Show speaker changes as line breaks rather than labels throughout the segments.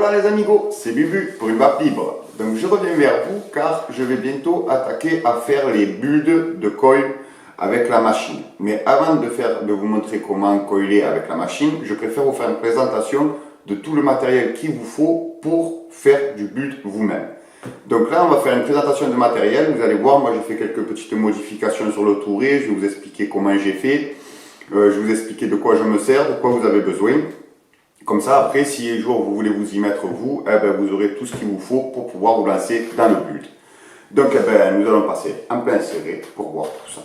Voilà les amigos, c'est Bubu pour une barre libre. Donc je reviens vers vous car je vais bientôt attaquer à faire les builds de coil avec la machine. Mais avant de vous montrer comment coiler avec la machine, je préfère vous faire une présentation de tout le matériel qu'il vous faut pour faire du build vous-même. Donc là on va faire une présentation de matériel, vous allez voir, moi j'ai fait quelques petites modifications sur le touret, je vais vous expliquer comment j'ai fait, je vais vous expliquer de quoi je me sers, de quoi vous avez besoin. Comme ça, après, si un jour vous voulez vous y mettre vous, eh ben, vous aurez tout ce qu'il vous faut pour pouvoir vous lancer dans le build. Donc, eh ben, nous allons passer en plein serré pour voir tout ça.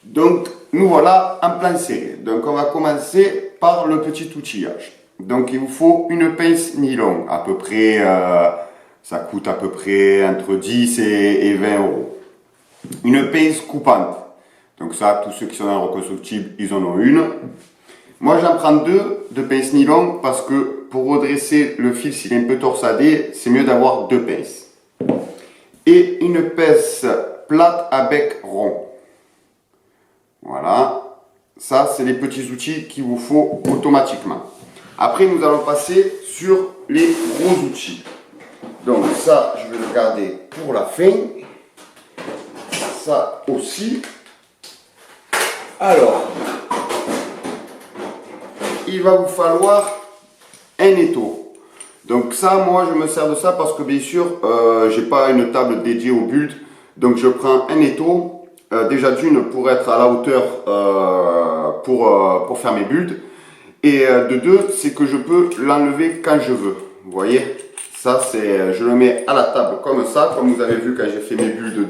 Donc, nous voilà en plein serré. Donc, on va commencer par le petit outillage. Donc, il vous faut une pince nylon, à peu près, ça coûte à peu près entre 10 et 20 euros. Une pince coupante. Donc ça, tous ceux qui sont dans le reconstructible, ils en ont une. Moi, j'en prends deux de pinces nylon parce que pour redresser le fil s'il est un peu torsadé, c'est mieux d'avoir deux pinces. Et une pince plate à bec rond. Voilà. Ça, c'est les petits outils qu'il vous faut automatiquement. Après, nous allons passer sur les gros outils. Donc ça, je vais le garder pour la fin. Ça aussi. Alors, il va vous falloir un étau. Donc ça, moi, je me sers de ça parce que bien sûr, j'ai pas une table dédiée au build. Donc je prends un étau, déjà d'une pour être à la hauteur pour faire mes builds. Et de deux, c'est que je peux l'enlever quand je veux. Vous voyez, ça c'est, je le mets à la table comme ça, comme vous avez vu quand j'ai fait mes builds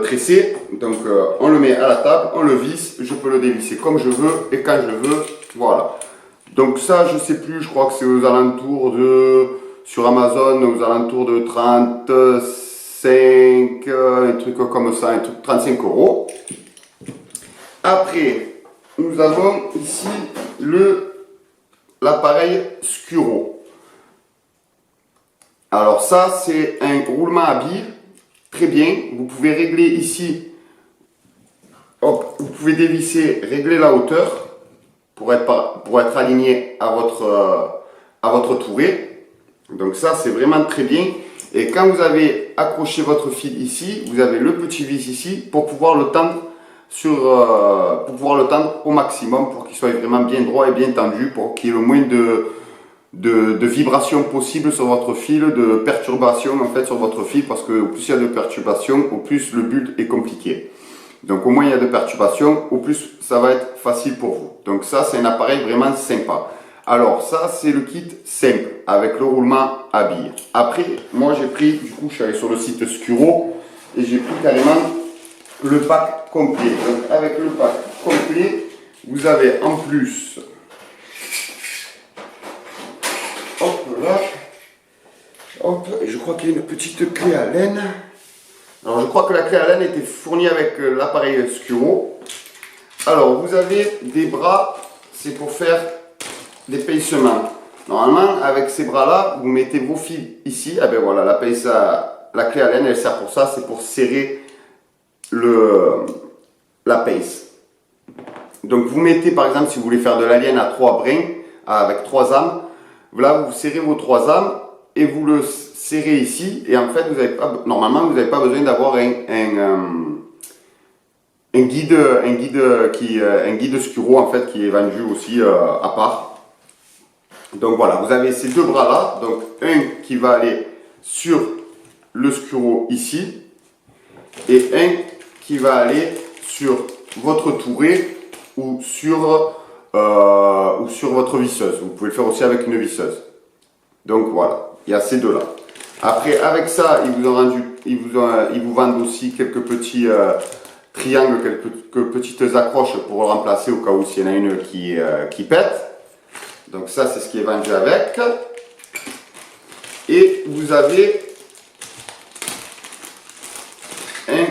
tressés. Donc on le met à la table, on le visse, je peux le dévisser comme je veux et quand je veux, voilà. Donc ça, je sais plus, je crois que c'est aux alentours de, sur Amazon, aux alentours de 35, un truc comme ça, un truc 35 euros. Après, nous avons ici l'appareil Scuro. Alors ça, c'est un roulement à billes. Très bien, vous pouvez régler ici, hop, vous pouvez dévisser, régler la hauteur pour être aligné à votre touret. Donc ça, c'est vraiment très bien. Et quand vous avez accroché votre fil ici, vous avez le petit vis ici pour pouvoir le tendre au maximum pour qu'il soit vraiment bien droit et bien tendu, pour qu'il y ait le moins de vibrations possibles sur votre fil, de perturbations en fait sur votre fil, parce que au plus il y a de perturbations, au plus le build est compliqué. Donc au moins il y a de perturbations, au plus ça va être facile pour vous. Donc ça, c'est un appareil vraiment sympa. Alors ça, c'est le kit simple avec le roulement à billes. Après, moi j'ai pris, du coup je suis allé sur le site Scuro et j'ai pris carrément le pack complet. Donc avec le pack complet, vous avez en plus, hop là, hop, et je crois qu'il y a une petite clé à laine. Alors je crois que la clé à laine était fournie avec l'appareil Scuro. Alors vous avez des bras, c'est pour faire des pincements. Normalement avec ces bras là, vous mettez vos fils ici. Ah ben voilà, la clé à laine elle sert pour ça, c'est pour serrer la pince. Donc vous mettez par exemple, si vous voulez faire de la laine à 3 brins, avec 3 âmes, là vous serrez vos 3 âmes et vous le serrez ici, et en fait normalement vous n'avez pas besoin d'avoir un guide Scuro en fait qui est vendu aussi à part. Donc voilà, vous avez ces deux bras là, donc un qui va aller sur le Scuro ici et un qui va aller sur votre touret ou sur votre visseuse. Vous pouvez le faire aussi avec une visseuse. Donc voilà, il y a ces deux là. Après avec ça, ils vous vendent aussi quelques petits triangles, quelques petites accroches pour le remplacer au cas où s'il y en a une qui pète. Donc ça, c'est ce qui est vendu avec. Et vous avez un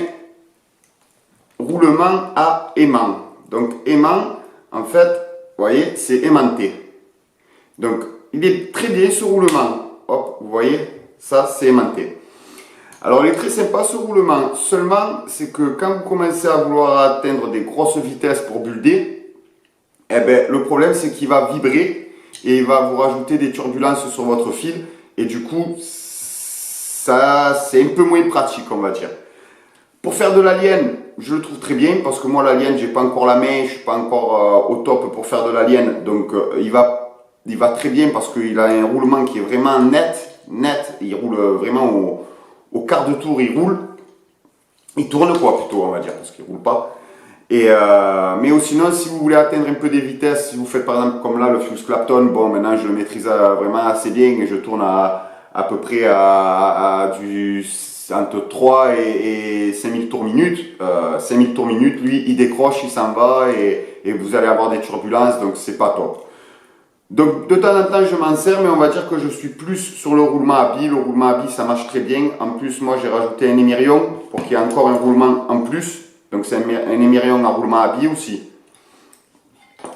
roulement à aimant. Donc aimant, en fait, vous voyez, c'est aimanté. Donc il est très bien ce roulement. Hop, vous voyez, ça c'est aimanté. Alors il est très sympa ce roulement, seulement c'est que quand vous commencez à vouloir atteindre des grosses vitesses pour builder, eh ben, le problème c'est qu'il va vibrer et il va vous rajouter des turbulences sur votre fil et du coup ça c'est un peu moins pratique on va dire. Pour faire de l'alien, je le trouve très bien parce que moi l'alien j'ai pas encore la main, je suis pas encore au top pour faire de l'alien, donc il va très bien parce qu'il a un roulement qui est vraiment net, il roule vraiment au quart de tour, il roule, il tourne quoi plutôt on va dire parce qu'il roule pas. Et mais sinon si vous voulez atteindre un peu des vitesses, si vous faites par exemple comme là le Fuse Clapton, bon maintenant je le maîtrise vraiment assez bien et je tourne à peu près à du entre 3 et 5000 tours minute. 5000 tours minute, lui il décroche, il s'en va et vous allez avoir des turbulences donc c'est pas top. Donc de temps en temps je m'en sers mais on va dire que je suis plus sur le roulement à billes. Le roulement à billes ça marche très bien. En plus moi j'ai rajouté un émirion pour qu'il y ait encore un roulement en plus. Donc c'est un émirion à roulement à billes aussi.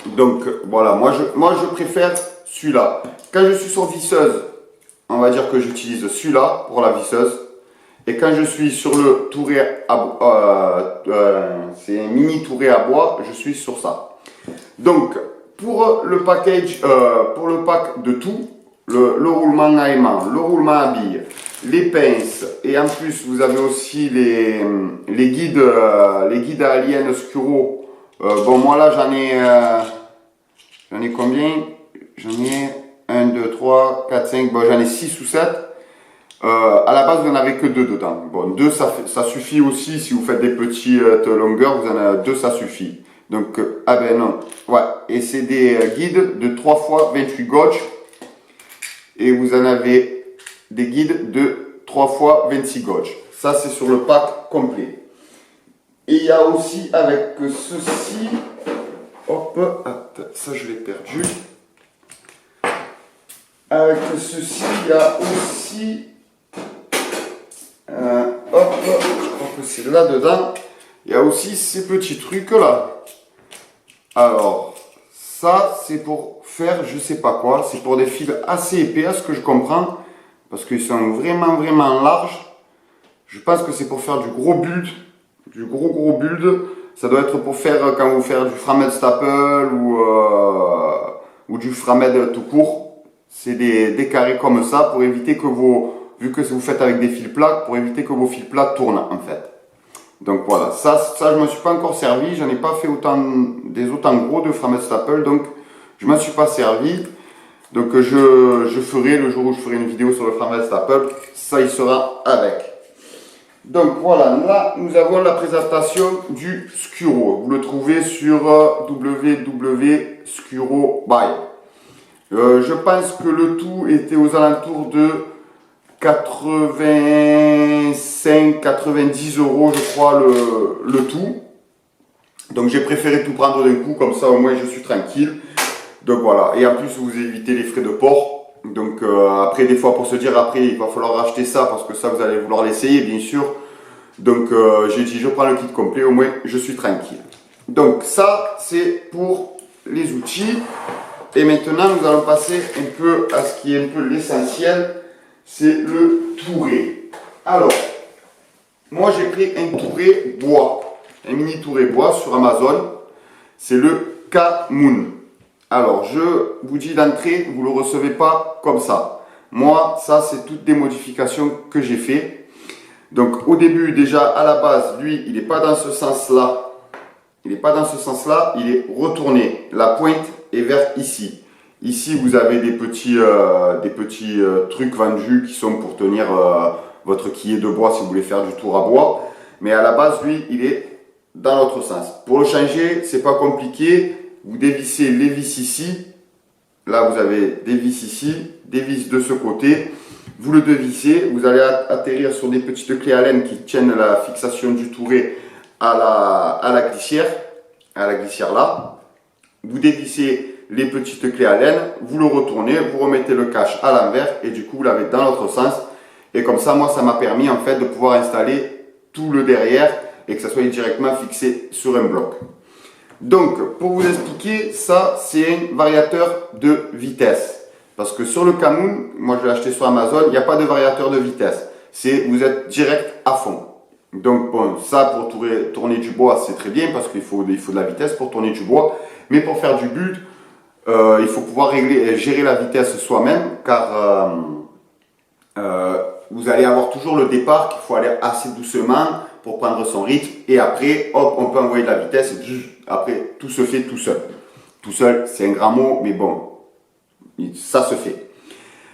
Donc voilà, moi je préfère celui-là. Quand je suis sur visseuse, on va dire que j'utilise celui-là pour la visseuse. Et quand je suis sur le touret c'est un mini touret à bois, je suis sur ça. Donc pour le package, pour le pack de tout, le roulement à aimant, le roulement à billes, les pinces et en plus vous avez aussi les guides à alien Skuro. Bon moi là j'en ai combien? J'en ai 1, 2, 3, 4, 5, bon j'en ai 6 ou 7. À la base vous n'en avez que 2 dedans. Bon 2 ça suffit aussi si vous faites des petites longueurs, vous en avez 2 ça suffit. Donc ah ben non, ouais, et c'est des guides de 3 fois 28 gauge. Et vous en avez des guides de 3 fois 26 gauge. Ça, c'est sur le pack complet. Et il y a aussi avec ceci, hop, ça je l'ai perdu. Avec ceci, il y a aussi, hop, je crois que c'est là-dedans, il y a aussi ces petits trucs-là. Alors, ça, c'est pour faire je sais pas quoi. C'est pour des fils assez épais, à ce que je comprends. Parce qu'ils sont vraiment larges. Je pense que c'est pour faire du gros build. Du gros build. Ça doit être pour faire quand vous faites du Framed Staple ou du Framed tout court. C'est des carrés comme ça pour éviter que vu que vous faites avec des fils plats, pour éviter que vos fils plats tournent en fait. Donc voilà, ça je ne me suis pas encore servi, j'en ai pas fait autant gros de Framed Staple, donc je ne m'en suis pas servi. Donc je ferai, le jour où je ferai une vidéo sur le Framed Staple, ça il sera avec. Donc voilà, là nous avons la présentation du Skuro. Vous le trouvez sur www.skuro.by. Je pense que le tout était aux alentours de 85-90 euros je crois le tout. Donc j'ai préféré tout prendre d'un coup, comme ça au moins je suis tranquille. Donc voilà, et en plus vous évitez les frais de port. Donc après des fois pour se dire après il va falloir racheter ça parce que ça vous allez vouloir l'essayer bien sûr. Donc j'ai dit je prends le kit complet, au moins je suis tranquille. Donc ça c'est pour les outils. Et maintenant nous allons passer un peu à ce qui est un peu l'essentiel. C'est le touret. Alors, moi j'ai pris un touret bois, un mini touret bois sur Amazon. C'est le K-Moon. Alors, je vous dis d'entrée, vous ne le recevez pas comme ça. Moi, ça c'est toutes des modifications que j'ai fait. Donc au début déjà à la base, lui, il n'est pas dans ce sens-là. Il n'est pas dans ce sens-là, il est retourné. La pointe est vers ici. Ici, vous avez des petits trucs vendus qui sont pour tenir votre quillet de bois si vous voulez faire du tour à bois. Mais à la base, lui, il est dans l'autre sens. Pour le changer, c'est pas compliqué. Vous dévissez les vis ici. Là, vous avez des vis ici, des vis de ce côté. Vous le dévissez. Vous allez atterrir sur des petites clés Allen qui tiennent la fixation du touret à la glissière là. Vous dévissez les petites clés Allen, vous le retournez, vous remettez le cache à l'envers et du coup vous l'avez dans l'autre sens. Et comme ça, moi, ça m'a permis en fait de pouvoir installer tout le derrière et que ça soit directement fixé sur un bloc. Donc, pour vous expliquer, ça c'est un variateur de vitesse. Parce que sur le K-Moon, moi je l'ai acheté sur Amazon, il n'y a pas de variateur de vitesse. c'est vous êtes direct à fond. Donc bon, ça pour tourner du bois, c'est très bien parce qu'il faut de la vitesse pour tourner du bois. Mais pour faire du build, il faut pouvoir gérer la vitesse soi-même, car vous allez avoir toujours le départ qu'il faut aller assez doucement pour prendre son rythme. Et après, hop, on peut envoyer de la vitesse. Et après, tout se fait tout seul. Tout seul, c'est un grand mot, mais bon, ça se fait.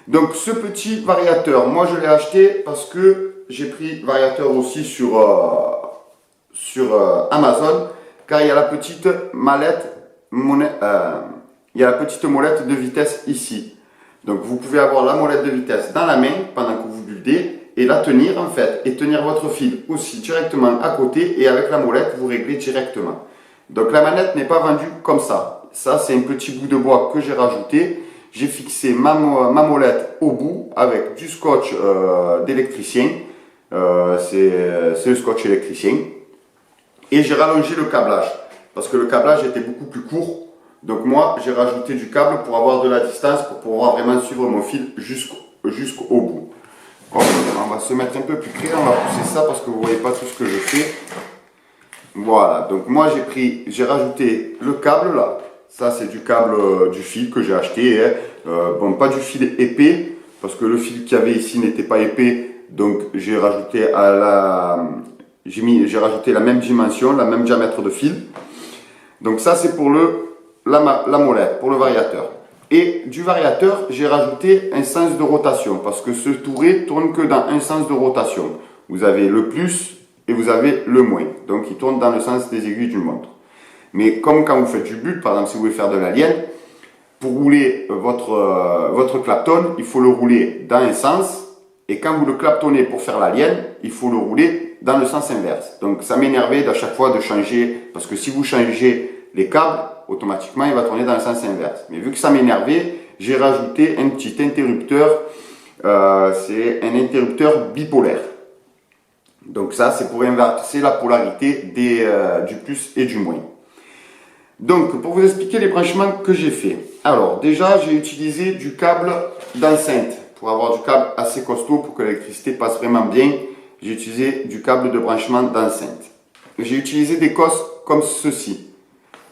Donc ce petit variateur, moi je l'ai acheté parce que j'ai pris variateur aussi sur Amazon, car il y a la petite molette de vitesse ici. Donc vous pouvez avoir la molette de vitesse dans la main pendant que vous buildez et la tenir en fait, et tenir votre fil aussi directement à côté, et avec la molette vous réglez directement. Donc la manette n'est pas vendue comme ça. Ça c'est un petit bout de bois que j'ai rajouté. J'ai fixé ma molette au bout avec du scotch d'électricien. C'est le scotch électricien. Et j'ai rallongé le câblage parce que le câblage était beaucoup plus court. Donc moi, j'ai rajouté du câble pour avoir de la distance, pour pouvoir vraiment suivre mon fil jusqu'au bout. On va se mettre un peu plus près, on va pousser ça parce que vous ne voyez pas tout ce que je fais. Voilà, donc moi j'ai rajouté le câble là. Ça c'est du câble du fil que j'ai acheté, hein. Bon, pas du fil épais, parce que le fil qu'il y avait ici n'était pas épais, donc j'ai rajouté j'ai rajouté la même dimension, la même diamètre de fil. Donc ça c'est pour la molette, pour le variateur. Et du variateur, j'ai rajouté un sens de rotation, parce que ce touret tourne que dans un sens de rotation. Vous avez le plus et vous avez le moins, donc il tourne dans le sens des aiguilles d'une montre. Mais comme quand vous faites du build, par exemple si vous voulez faire de la lienne, pour rouler votre clapton, il faut le rouler dans un sens, et quand vous le claptonnez pour faire la lienne, il faut le rouler dans le sens inverse. Donc ça m'énervait à chaque fois de changer, parce que si vous changez les câbles, automatiquement il va tourner dans le sens inverse. Mais vu que ça m'énervait, j'ai rajouté un petit interrupteur, c'est un interrupteur bipolaire. Donc ça c'est pour inverser la polarité du plus et du moins. Donc, pour vous expliquer les branchements que j'ai fait. Alors, déjà, j'ai utilisé du câble d'enceinte. Pour avoir du câble assez costaud, pour que l'électricité passe vraiment bien, j'ai utilisé du câble de branchement d'enceinte. J'ai utilisé des cosses comme ceci.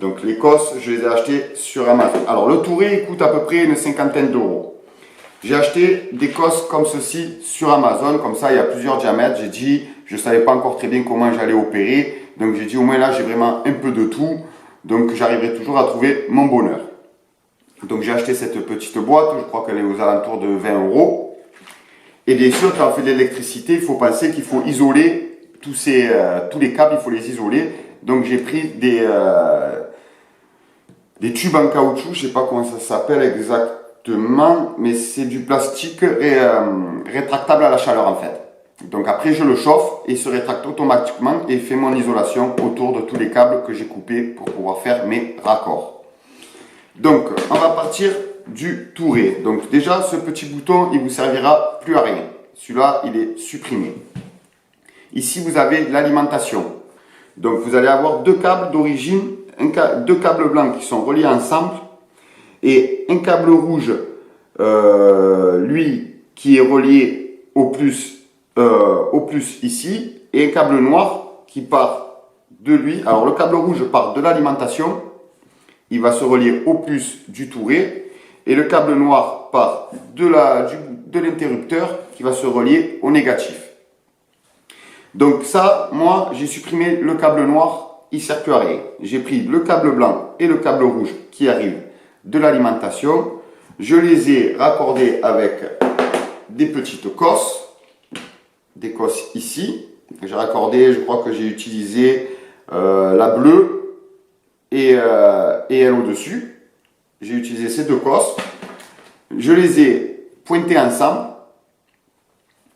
Donc, les cosses, je les ai achetées sur Amazon. Alors, le touret, il coûte à peu près une cinquantaine d'euros. J'ai acheté des cosses comme ceci sur Amazon. Comme ça, il y a plusieurs diamètres. J'ai dit, je ne savais pas encore très bien comment j'allais opérer. Donc, j'ai dit, au moins là, j'ai vraiment un peu de tout. Donc j'arriverai toujours à trouver mon bonheur. Donc j'ai acheté cette petite boîte, je crois qu'elle est aux alentours de 20 euros. Et bien sûr, quand on fait de l'électricité, il faut penser qu'il faut isoler tous les câbles, il faut les isoler. Donc j'ai pris des tubes en caoutchouc, je ne sais pas comment ça s'appelle exactement, mais c'est du plastique rétractable à la chaleur en fait. Donc après je le chauffe et il se rétracte automatiquement et fait mon isolation autour de tous les câbles que j'ai coupés pour pouvoir faire mes raccords. Donc on va partir du touret. Donc déjà ce petit bouton il vous servira plus à rien. Celui-là il est supprimé. Ici vous avez l'alimentation. Donc vous allez avoir deux câbles d'origine, deux câbles blancs qui sont reliés ensemble et un câble rouge lui qui est relié au plus ici, et un câble noir qui part de lui. Alors le câble rouge part de l'alimentation, il va se relier au plus du touret, et le câble noir part de l'interrupteur qui va se relier au négatif. Donc ça, moi j'ai supprimé le câble noir, il ne sert plus à rien. J'ai pris le câble blanc et le câble rouge qui arrivent de l'alimentation, je les ai raccordés avec des petites cosses. Des cosses ici, j'ai raccordé, je crois que j'ai utilisé la bleue et elle au-dessus. J'ai utilisé ces deux cosses, je les ai pointées ensemble.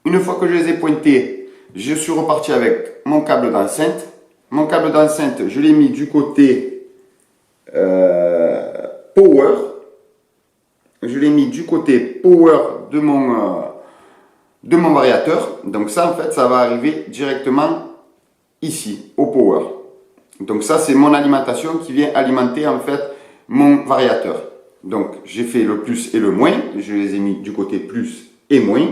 Une fois que je les ai pointées, je suis reparti avec mon câble d'enceinte. Mon câble d'enceinte, je l'ai mis du côté power. Je l'ai mis du côté power de mon variateur. Donc ça en fait ça va arriver directement ici au power. Donc ça c'est mon alimentation qui vient alimenter en fait mon variateur. Donc j'ai fait le plus et le moins, je les ai mis du côté plus et moins.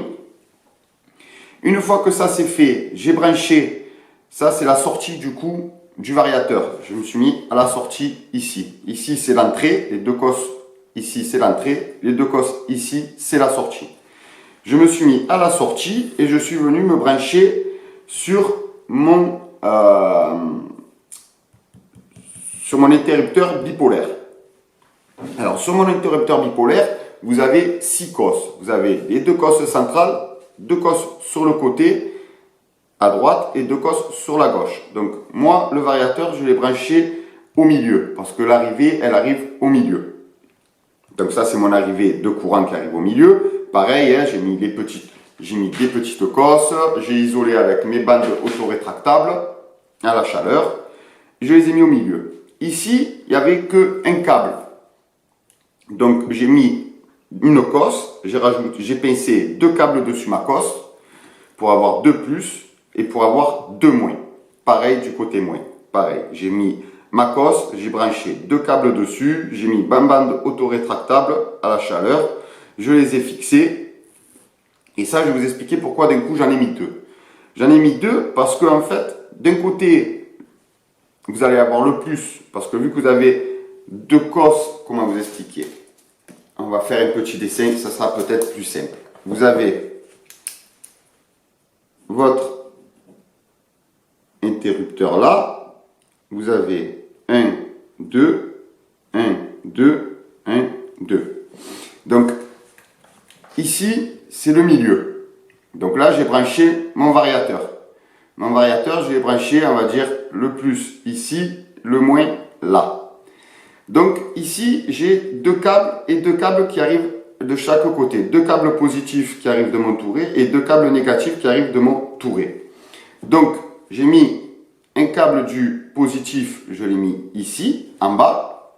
Une fois que ça c'est fait, j'ai branché, ça c'est la sortie du coup du variateur. Je me suis mis à la sortie ici. Ici c'est l'entrée, les deux cosses ici c'est l'entrée, les deux cosses ici c'est la sortie. Je me suis mis à la sortie et je suis venu me brancher sur mon interrupteur bipolaire. Alors sur mon interrupteur bipolaire, vous avez 6 cosses. Vous avez les 2 cosses centrales, 2 cosses sur le côté à droite et 2 cosses sur la gauche. Donc moi, le variateur, je l'ai branché au milieu parce que l'arrivée, elle arrive au milieu. Donc ça, c'est mon arrivée de courant qui arrive au milieu. Pareil, hein, j'ai mis des petites cosses. J'ai isolé avec mes bandes autorétractables à la chaleur. Je les ai mis au milieu. Ici, il n'y avait qu'un câble. Donc j'ai mis une cosse, j'ai pincé 2 câbles dessus ma cosse pour avoir 2 plus et pour avoir 2 moins. Pareil du côté moins. Pareil, j'ai mis ma cosse, j'ai branché 2 câbles dessus, j'ai mis bande autorétractable à la chaleur, je les ai fixés. Et ça, je vais vous expliquer pourquoi d'un coup j'en ai mis 2. J'en ai mis 2 parce que en fait, d'un côté, vous allez avoir le plus, parce que vu que vous avez 2 cosses, comment vous expliquer? On va faire un petit dessin, ça sera peut-être plus simple. Vous avez votre interrupteur là, vous avez 1, 2, 1, 2, 1, 2. Donc, ici, c'est le milieu. Donc là, j'ai branché mon variateur. Mon variateur, je l'ai branché, on va dire, le plus ici, le moins là. Donc ici, j'ai 2 câbles et 2 câbles qui arrivent de chaque côté. 2 câbles positifs qui arrivent de mon touret et 2 câbles négatifs qui arrivent de mon touret. Donc, j'ai mis un câble du positif, je l'ai mis ici, en bas.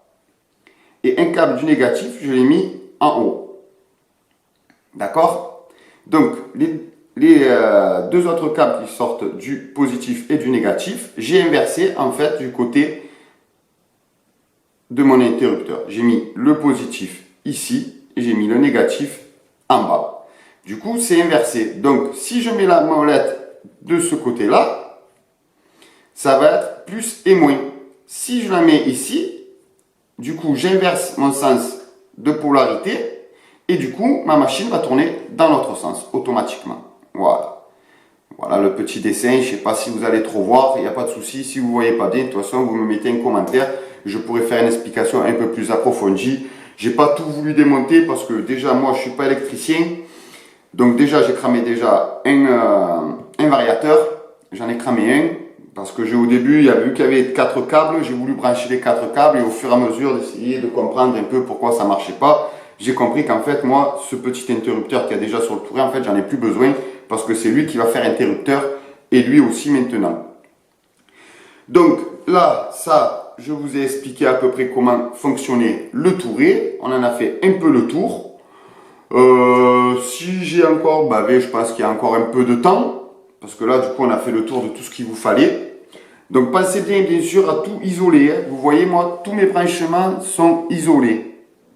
Et un câble du négatif, je l'ai mis en haut. D'accord? Donc, les 2 autres câbles qui sortent du positif et du négatif, j'ai inversé en fait du côté de mon interrupteur. J'ai mis le positif ici et j'ai mis le négatif en bas. Du coup, c'est inversé. Donc, si je mets la molette de ce côté-là, ça va être plus et moins. Si je la mets ici, du coup, j'inverse mon sens de polarité et du coup, ma machine va tourner dans l'autre sens, automatiquement. Voilà. Voilà le petit dessin. Je ne sais pas si vous allez trop voir, il n'y a pas de souci. Si vous ne voyez pas bien, de toute façon, vous me mettez un commentaire. Je pourrais faire une explication un peu plus approfondie. J'ai pas tout voulu démonter parce que déjà, moi, je suis pas électricien. Donc déjà, j'ai cramé déjà un variateur. J'en ai cramé un parce que au début, vu qu'il y avait 4 câbles, j'ai voulu brancher les 4 câbles et au fur et à mesure d'essayer de comprendre un peu pourquoi ça marchait pas, j'ai compris qu'en fait, moi, ce petit interrupteur qui a déjà sur le touret, en fait, j'en ai plus besoin parce que c'est lui qui va faire interrupteur et lui aussi maintenant. Donc là, ça, je vous ai expliqué à peu près comment fonctionnait le touret. On en a fait un peu le tour. Si j'ai encore, je pense qu'il y a encore un peu de temps. Parce que là, du coup, on a fait le tour de tout ce qu'il vous fallait. Donc pensez bien sûr, à tout isoler. Hein. Vous voyez, moi, tous mes branchements sont isolés.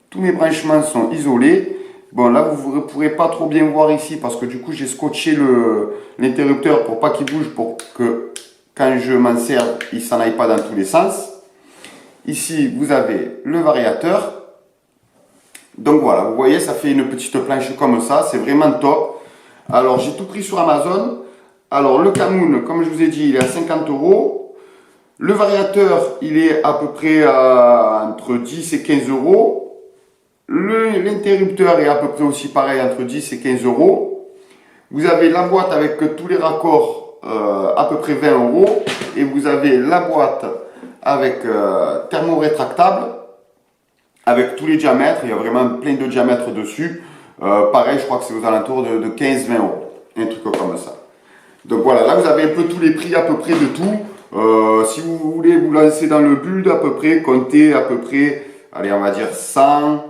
Tous mes branchements sont isolés. Bon, là, vous ne pourrez pas trop bien voir ici parce que du coup, j'ai scotché l'interrupteur pour pas qu'il bouge, pour que quand je m'en sers, il ne s'en aille pas dans tous les sens. Ici, vous avez le variateur. Donc voilà, vous voyez, ça fait une petite planche comme ça. C'est vraiment top. Alors, j'ai tout pris sur Amazon. Alors, le Camoun, comme je vous ai dit, il est à 50 €. Le variateur, il est à peu près entre 10 et 15 €. L'interrupteur est à peu près aussi pareil, entre 10 et 15 €. Vous avez la boîte avec tous les raccords, à peu près 20 €. Et vous avez la boîte avec thermorétractable, avec tous les diamètres. Il y a vraiment plein de diamètres dessus. Pareil, je crois que c'est aux alentours de 15-20 €. Un truc comme ça. Donc voilà, là vous avez un peu tous les prix à peu près de tout. Si vous voulez vous lancer dans le build, à peu près, comptez à peu près, allez, on va dire 100,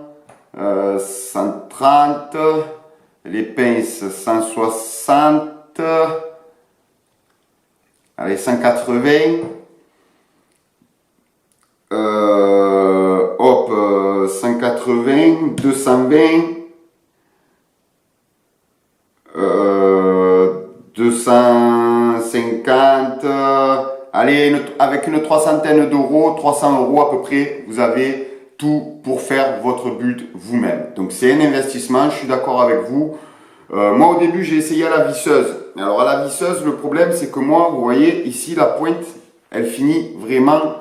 130, les pinces 160, allez, 180, hop, 180, 220, avec une 300aine d'euros, 300 € à peu près, vous avez tout pour faire votre bulle vous-même. Donc c'est un investissement, je suis d'accord avec vous. Moi au début j'ai essayé à la visseuse. Alors à la visseuse, le problème c'est que moi, vous voyez ici la pointe, elle finit vraiment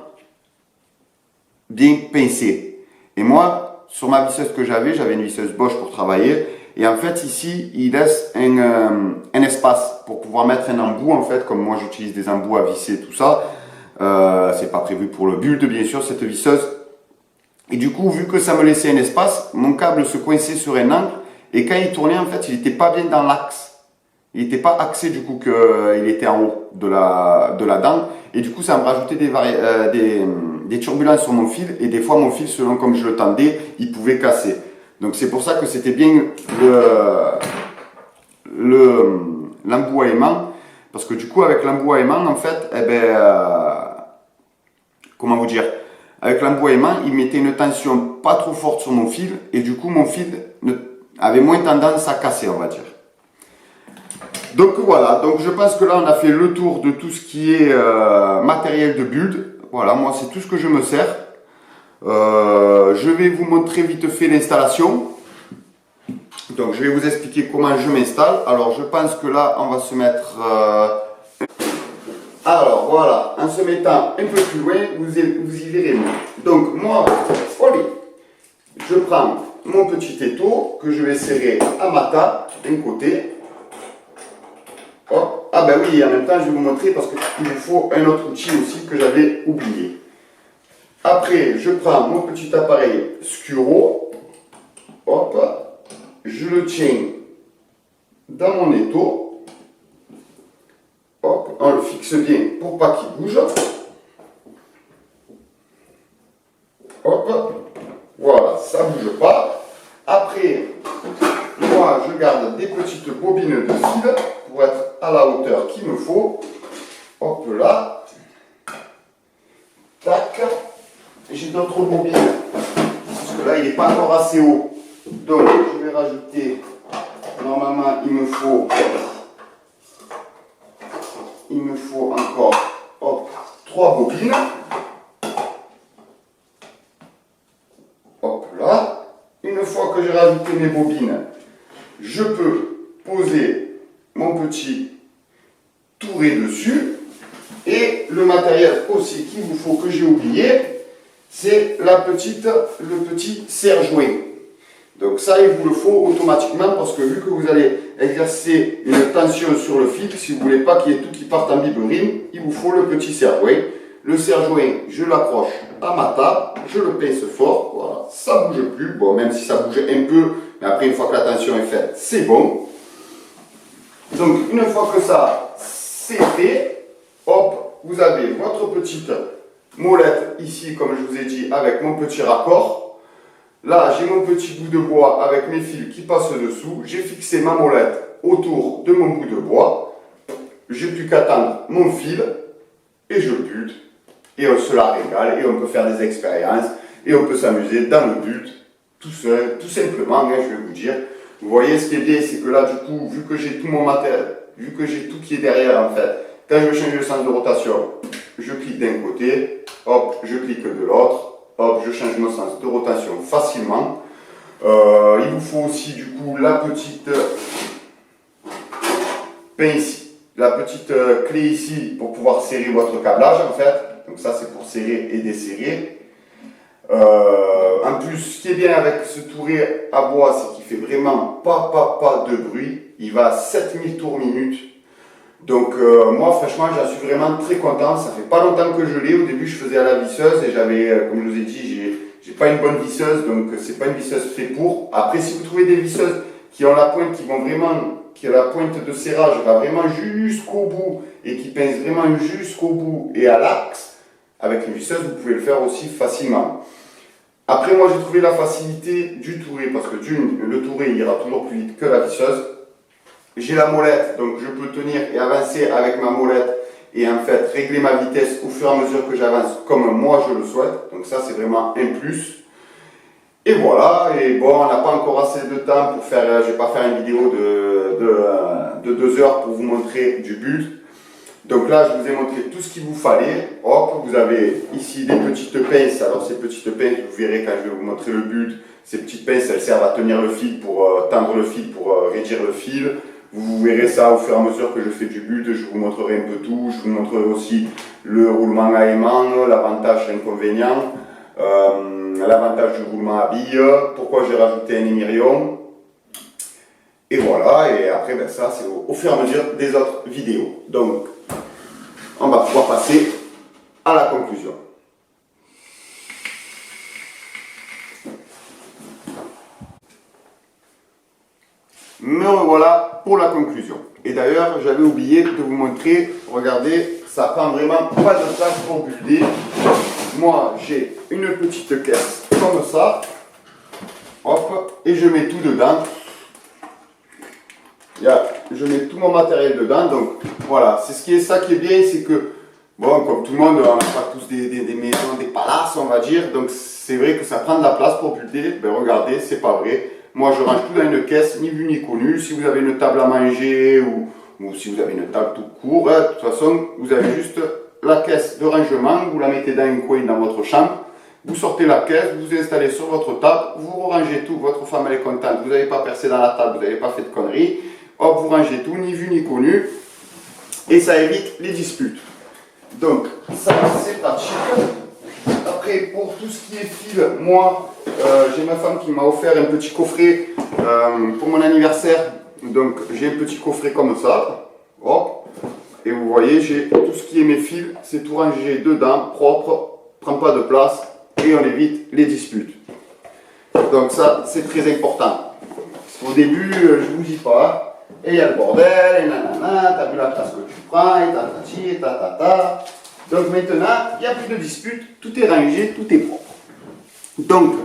bien pincée. Et moi, sur ma visseuse que j'avais une visseuse Bosch pour travailler. Et en fait ici, il laisse un espace pour pouvoir mettre un embout en fait, comme moi j'utilise des embouts à visser, tout ça. C'est pas prévu pour le bulle bien sûr cette visseuse. Et du coup, vu que ça me laissait un espace, mon câble se coinçait sur un angle. Et quand il tournait, en fait, il n'était pas bien dans l'axe. Il n'était pas axé du coup qu'il était en haut de la dent. Et du coup, ça me rajoutait des turbulences sur mon fil. Et des fois, mon fil, selon comme je le tendais, il pouvait casser. Donc c'est pour ça que c'était bien l'embouaillement. Parce que du coup, avec l'embouaillement, en fait, comment vous dire, avec l'embouaillement, il mettait une tension pas trop forte sur mon fil et du coup mon fil avait moins tendance à casser, on va dire. Donc voilà, donc je pense que là on a fait le tour de tout ce qui est matériel de build. Voilà, moi c'est tout ce que je me sers. Je vais vous montrer vite fait l'installation. Donc je vais vous expliquer comment je m'installe. Alors je pense que là on va se mettre... Alors voilà, en se mettant un peu plus loin, vous y verrez mieux. Donc moi, je prends mon petit étau que je vais serrer à ma table d'un côté. Hop. Ah ben oui, en même temps je vais vous montrer parce qu'il me faut un autre outil aussi que j'avais oublié. Après, je prends mon petit appareil Scuro. Hop, je le tiens dans mon étau. Hop, on le fixe bien pour pas qu'il bouge. Hop, voilà, ça bouge pas. Après, moi je garde des petites bobines de fil pour être à la hauteur qu'il me faut. Hop là. Tac. J'ai d'autres bobines. Parce que là il n'est pas encore assez haut. Donc je vais rajouter. Normalement il me faut encore hop, 3 bobines. Hop là. Une fois que j'ai rajouté mes bobines, je peux poser mon petit touret dessus. Et le matériel aussi qu'il vous faut que j'ai oublié, c'est le petit serre-joint. Donc ça, il vous le faut automatiquement parce que vu que vous allez exercer une tension sur le fil, si vous ne voulez pas qu'il y ait tout qui parte en biberine, il vous faut le petit serre-joint. Le serre-joint, je l'accroche à ma table, je le pince fort, voilà, ça ne bouge plus, bon même si ça bouge un peu, mais après une fois que la tension est faite, c'est bon. Donc une fois que ça c'est fait, hop, vous avez votre petite molette ici, comme je vous ai dit, avec mon petit raccord. Là, j'ai mon petit bout de bois avec mes fils qui passent dessous. J'ai fixé ma molette autour de mon bout de bois. J'ai plus qu'à tendre mon fil et je bute. Et on se la régale et on peut faire des expériences et on peut s'amuser dans le but tout seul, tout simplement, hein, je vais vous dire. Vous voyez, ce qui est bien, c'est que là, du coup, vu que j'ai tout mon matériel, vu que j'ai tout qui est derrière, en fait, quand je veux changer le sens de rotation, je clique d'un côté, hop, je clique de l'autre. Hop, je change mon sens de rotation facilement. Il vous faut aussi du coup la petite pince, la petite clé ici pour pouvoir serrer votre câblage en fait. Donc ça c'est pour serrer et desserrer. En plus, ce qui est bien avec ce touret à bois, c'est qu'il fait vraiment pas de bruit. Il va à 7000 tours minute. Donc moi franchement j'en suis vraiment très content, ça fait pas longtemps que je l'ai, au début je faisais à la visseuse et j'avais, comme je vous ai dit, j'ai pas une bonne visseuse, donc c'est pas une visseuse faite pour. Après si vous trouvez des visseuses qui ont la pointe, qui a la pointe de serrage va vraiment jusqu'au bout et qui pincent vraiment jusqu'au bout et à l'axe, avec une visseuse vous pouvez le faire aussi facilement. Après moi j'ai trouvé la facilité du touret, parce que le touret ira toujours plus vite que la visseuse. J'ai la molette, donc je peux tenir et avancer avec ma molette et en fait régler ma vitesse au fur et à mesure que j'avance comme moi je le souhaite. Donc ça c'est vraiment un plus. Et voilà, et bon on n'a pas encore assez de temps pour faire, je ne vais pas faire une vidéo de 2 heures pour vous montrer du build. Donc là, je vous ai montré tout ce qu'il vous fallait. Hop, vous avez ici des petites pinces. Alors ces petites pinces, vous verrez quand je vais vous montrer le but. Ces petites pinces, elles servent à tenir le fil, pour tendre le fil, pour raidir le fil. Vous verrez ça au fur et à mesure que je fais du but. Je vous montrerai un peu tout. Je vous montrerai aussi le roulement à aimant, l'avantage et l'inconvénient, l'avantage du roulement à billes, pourquoi j'ai rajouté un émirion. Et voilà, et après ben ça c'est au fur et à mesure des autres vidéos. Donc on va pouvoir passer à la conclusion. Me revoilà pour la conclusion. Et d'ailleurs, j'avais oublié de vous montrer, regardez, ça prend vraiment pas de place pour builder. Moi, j'ai une petite caisse comme ça. Hop, et je mets tout dedans. Je mets tout mon matériel dedans. Donc voilà, c'est ça qui est bien, c'est que, bon, comme tout le monde, on n'a pas tous des maisons, des palaces, on va dire. Donc c'est vrai que ça prend de la place pour builder. Ben regardez, c'est pas vrai. Moi, je range tout dans une caisse, ni vu ni connu. Si vous avez une table à manger ou si vous avez une table tout court, de toute façon, vous avez juste la caisse de rangement. Vous la mettez dans un coin dans votre chambre. Vous sortez la caisse, vous installez sur votre table, vous rangez tout. Votre femme, elle est contente. Vous n'avez pas percé dans la table, vous n'avez pas fait de conneries. Hop, vous rangez tout, ni vu ni connu. Et ça évite les disputes. Donc, ça, c'est pratique. Après, pour tout ce qui est fil, moi, j'ai ma femme qui m'a offert un petit coffret pour mon anniversaire. Donc, j'ai un petit coffret comme ça. Hop. Et vous voyez, j'ai tout ce qui est mes fils. C'est tout rangé dedans, propre, prend pas de place et on évite les disputes. Donc ça, c'est très important. Au début, je vous dis pas. Et il y a le bordel, et nanana, t'as vu la place que tu prends, et tatati, et tatata. Donc maintenant, il n'y a plus de disputes, tout est rangé, tout est propre. Donc,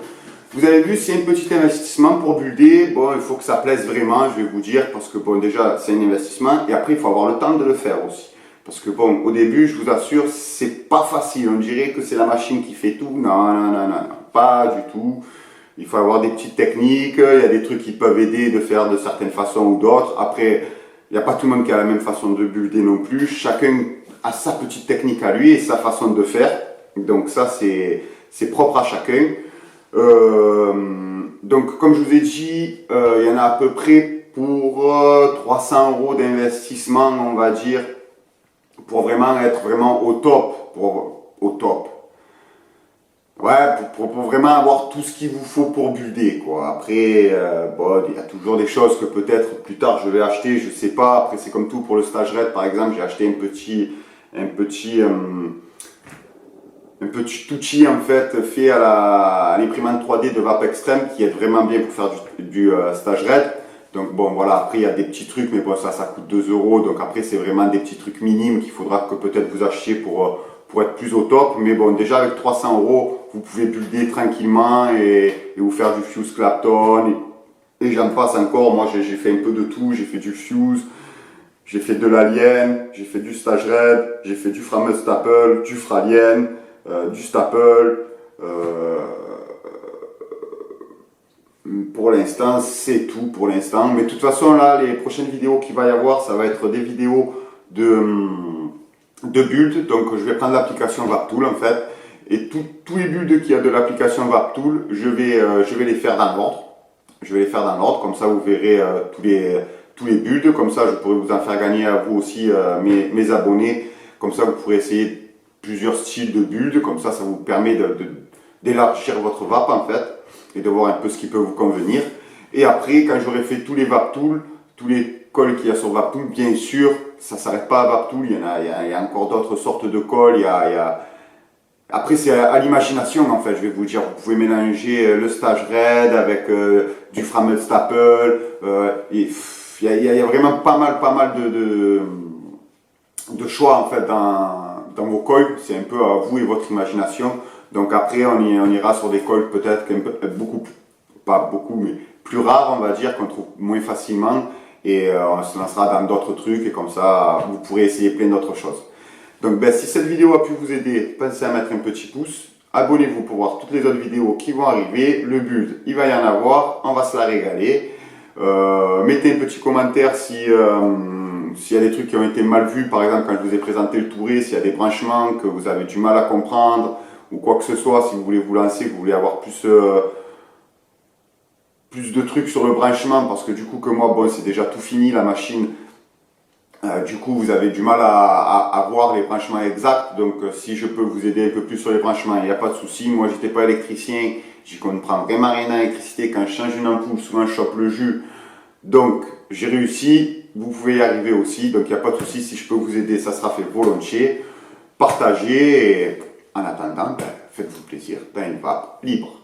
vous avez vu, c'est un petit investissement pour builder. Bon, il faut que ça plaise vraiment, je vais vous dire, parce que bon, déjà, c'est un investissement, et après, il faut avoir le temps de le faire aussi. Parce que bon, au début, je vous assure, c'est pas facile. On dirait que c'est la machine qui fait tout. Non, non, non, non, non, pas du tout. Il faut avoir des petites techniques, il y a des trucs qui peuvent aider de faire de certaines façons ou d'autres. Après, il n'y a pas tout le monde qui a la même façon de builder non plus. Chacun a sa petite technique à lui et sa façon de faire. Donc ça, c'est propre à chacun. Donc comme je vous ai dit, il y en a à peu près pour 300 € d'investissement, on va dire, pour vraiment être vraiment au top. Au top. Ouais, pour vraiment avoir tout ce qu'il vous faut pour builder, quoi. Après, bon, il y a toujours des choses que peut-être plus tard je vais acheter, je sais pas. Après, c'est comme tout pour le stage raid, par exemple, j'ai acheté un petit outil en fait à l'imprimante 3D de Vap Extreme qui est vraiment bien pour faire du stage raid. Donc bon, voilà, après il y a des petits trucs, mais bon, ça coûte 2 €. Donc après, c'est vraiment des petits trucs minimes qu'il faudra que peut-être vous achetiez pour être plus au top. Mais bon, déjà avec 300 €, vous pouvez builder tranquillement et vous faire du fuse Clapton. Et j'en passe encore. Moi, j'ai fait un peu de tout. J'ai fait du fuse, j'ai fait de l'alien, j'ai fait du stage raid, j'ai fait du Framel Staple, du Fralien, du Staple. Pour l'instant, c'est tout pour l'instant. Mais de toute façon, là, les prochaines vidéos qu'il va y avoir, ça va être des vidéos de build. Donc, je vais prendre l'application VapTool en fait. Et tous les builds qu'il y a de l'application VapTool, je vais les faire dans l'ordre. Je vais les faire dans l'ordre. Comme ça, vous verrez tous les builds. Comme ça, je pourrai vous en faire gagner à vous aussi, mes abonnés. Comme ça, vous pourrez essayer plusieurs styles de build. Comme ça vous permet d'élargir votre VAP en fait. Et de voir un peu ce qui peut vous convenir. Et après, quand j'aurai fait tous les VapTool, tous les cols qu'il y a sur VapTool, bien sûr, ça ne s'arrête pas à VapTool, il y a encore d'autres sortes de cols. Après, c'est à l'imagination en fait, je vais vous dire. Vous pouvez mélanger le stage raid avec du Framel Staple. Il y a vraiment pas mal de choix en fait dans vos coils. C'est un peu à vous et votre imagination. Donc après, on ira sur des coils peut-être pas beaucoup, mais plus rares, on va dire, qu'on trouve moins facilement. Et on se lancera dans d'autres trucs et comme ça, vous pourrez essayer plein d'autres choses. Donc si cette vidéo a pu vous aider, pensez à mettre un petit pouce. Abonnez-vous pour voir toutes les autres vidéos qui vont arriver. Le build, il va y en avoir, on va se la régaler. Mettez un petit commentaire si s'il y a des trucs qui ont été mal vus, par exemple quand je vous ai présenté le Tourer, s'il y a des branchements que vous avez du mal à comprendre, ou quoi que ce soit, si vous voulez vous lancer, que vous voulez avoir plus de trucs sur le branchement, parce que du coup que moi, bon, c'est déjà tout fini la machine, du coup vous avez du mal à voir les branchements exacts, donc si je peux vous aider un peu plus sur les branchements, il n'y a pas de souci. Moi j'étais pas électricien, j'y comprends vraiment rien à l'électricité, quand je change une ampoule, souvent je chope le jus, donc j'ai réussi, vous pouvez y arriver aussi, donc il n'y a pas de souci, si je peux vous aider, ça sera fait volontiers. Partagez et en attendant, faites-vous plaisir dans une vape libre.